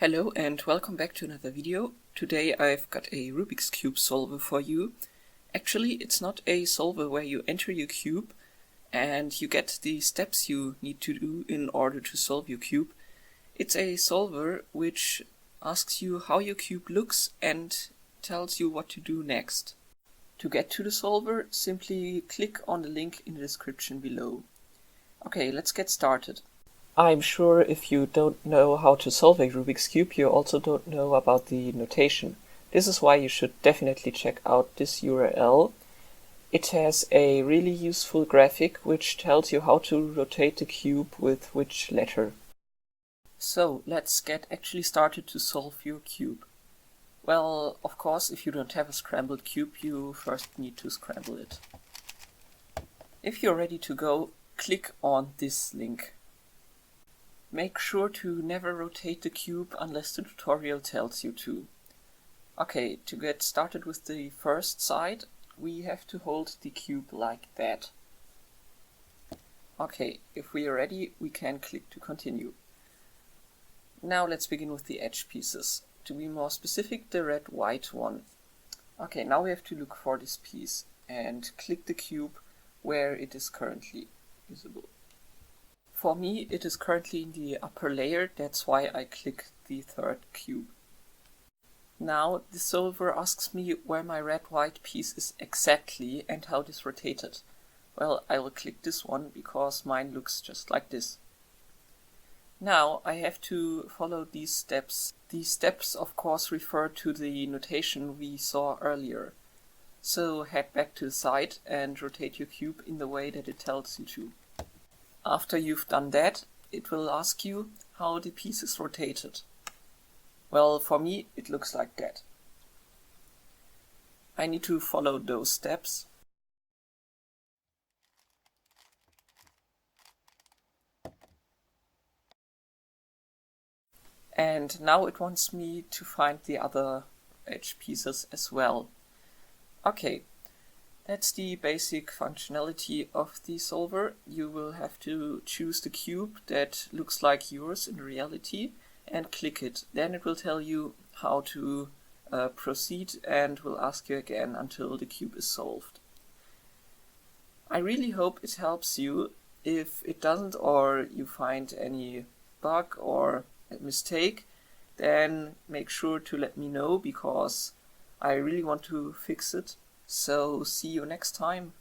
Hello and welcome back to another video. Today I've got a Rubik's Cube solver for you. Actually, it's not a solver where you enter your cube and you get the steps you need to do in order to solve your cube. It's a solver which asks you how your cube looks and tells you what to do next. To get to the solver, simply click on the link in the description below. Okay, let's get started. I'm sure if you don't know how to solve a Rubik's Cube, you also don't know about the notation. This is why you should definitely check out this URL. It has a really useful graphic which tells you how to rotate the cube with which letter. So let's get actually started to solve your cube. Well, of course, if you don't have a scrambled cube, you first need to scramble it. If you're ready to go, click on this link. Make sure to never rotate the cube unless the tutorial tells you to. Okay, to get started with the first side, we have to hold the cube like that. Okay, if we are ready, we can click to continue. Now let's begin with the edge pieces. To be more specific, the red-white one. Okay, now we have to look for this piece and click the cube where it is currently visible. For me, it is currently in the upper layer, that's why I click the third cube. Now the solver asks me where my red-white piece is exactly and how this rotated. Well, I will click this one because mine looks just like this. Now I have to follow these steps. These steps of course refer to the notation we saw earlier. So head back to the side and rotate your cube in the way that it tells you to. After you've done that, it will ask you how the piece is rotated. Well, for me, it looks like that. I need to follow those steps. And now it wants me to find the other edge pieces as well. Okay. That's the basic functionality of the solver. You will have to choose the cube that looks like yours in reality and click it. Then it will tell you how to proceed and will ask you again until the cube is solved. I really hope it helps you. If it doesn't or you find any bug or a mistake, then make sure to let me know because I really want to fix it. So see you next time.